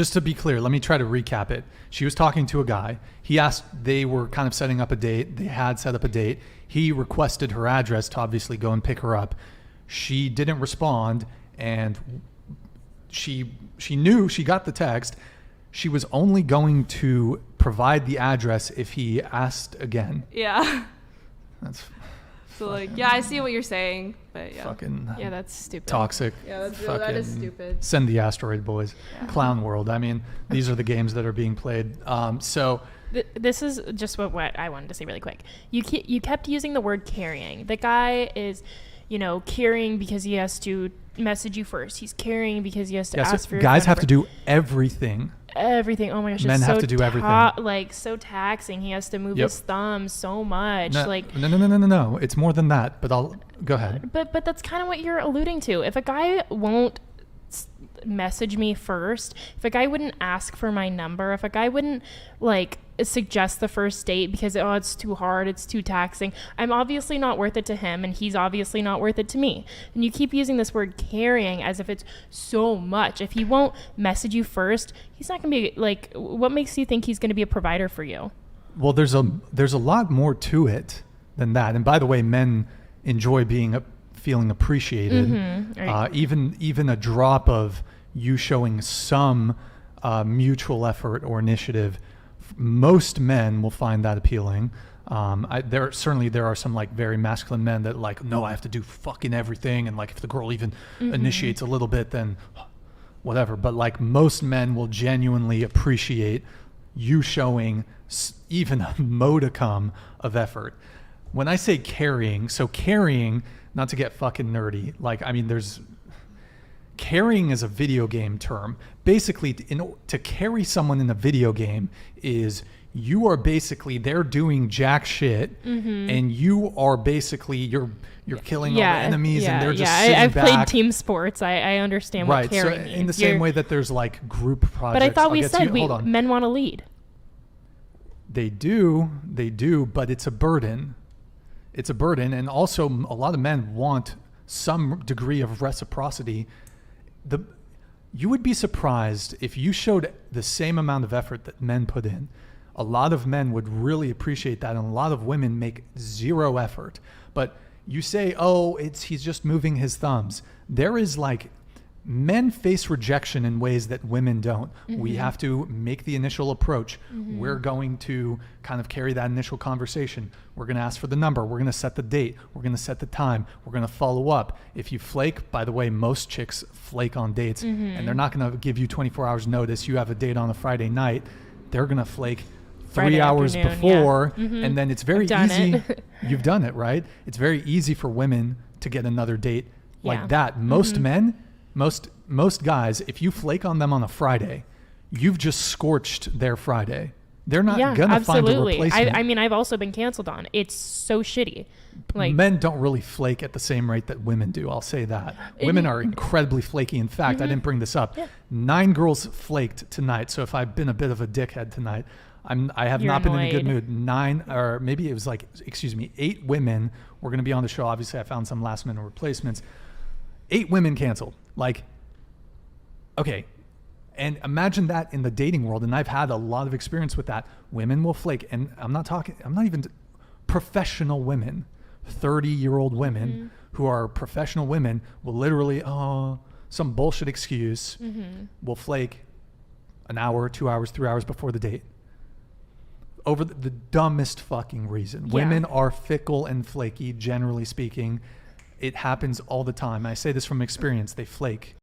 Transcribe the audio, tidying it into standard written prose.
Just to be clear, let me try to recap it. She was talking to a guy. He asked, they were kind of setting up a date. They had set up a date. He requested her address to obviously go and pick her up. She didn't respond, and she knew, she got the text. She was only going to provide the address if he asked again. Yeah. That's so like, yeah, I see what you're saying, but yeah. Fucking yeah, that's stupid. Toxic. Yeah, that is stupid. Send the asteroid boys. Yeah. Clown world. I mean, these are the games that are being played. So this is just what I wanted to say really quick. You kept using the word carrying. The guy is, carrying because he has to message you first. He's carrying because he has to ask for your guys phone have number. to do everything. Everything. Oh my gosh, Men it's have so to do everything. Like so taxing. He has to move Yep. his thumbs so much. No. It's more than that. But I'll go ahead. But that's kind of what you're alluding to. If a guy won't message me first, if a guy wouldn't ask for my number, if a guy wouldn't suggest the first date because it's too hard, it's too taxing, I'm obviously not worth it to him, and he's obviously not worth it to me. And you keep using this word carrying as if it's so much. If he won't message you first, he's not gonna be what makes you think he's gonna be a provider for you? Well, there's a lot more to it than that. And by the way, men enjoy feeling appreciated. Mm-hmm. Right. Even a drop of you showing some mutual effort or initiative, most men will find that appealing. There are some very masculine men that no, I have to do fucking everything, and if the girl even initiates a little bit, then whatever. But most men will genuinely appreciate you showing even a modicum of effort. When I say carrying, not to get fucking nerdy, carrying is a video game term. Basically, to carry someone in a video game is you are basically, they're doing jack shit, and you are basically, you're killing all the enemies, and they're just sitting I've back. played team sports. I understand what carrying means. So in the same way that there's group projects. But I thought we said men want to lead. They do, but it's a burden. It's a burden, and also a lot of men want some degree of reciprocity. You would be surprised if you showed the same amount of effort that men put in. A lot of men would really appreciate that, and a lot of women make zero effort. But you say, he's just moving his thumbs. There is men face rejection in ways that women don't. We have to make the initial approach. We're going to kind of carry that initial conversation. We're going to ask for the number. We're going to set the date. We're going to set the time. We're going to follow up. If you flake, by the way, most chicks flake on dates, and they're not going to give you 24 hours notice. You have a date on a Friday night. They're going to flake Friday 3 hours before, and then it's very easy. You've done it, right? It's very easy for women to get another date like that. Most men, most guys, if you flake on them on a Friday, you've just scorched their Friday. They're not gonna find a replacement. I mean, I've also been canceled on. It's so shitty. Men don't really flake at the same rate that women do. I'll say that. Women are incredibly flaky. In fact, I didn't bring this up. 9 girls flaked tonight. So if I've been a bit of a dickhead tonight, I have not been in a good mood. 9, or maybe it was 8 women were going to be on the show. Obviously, I found some last minute replacements. 8 women canceled. Okay. And imagine that in the dating world. And I've had a lot of experience with that. Women will flake. And I'm not even professional women, 30-year-old women who are professional women will literally, some bullshit excuse, will flake an hour, 2 hours, 3 hours before the date. Over the dumbest fucking reason. Yeah. Women are fickle and flaky, generally speaking. It happens all the time. I say this from experience. They flake.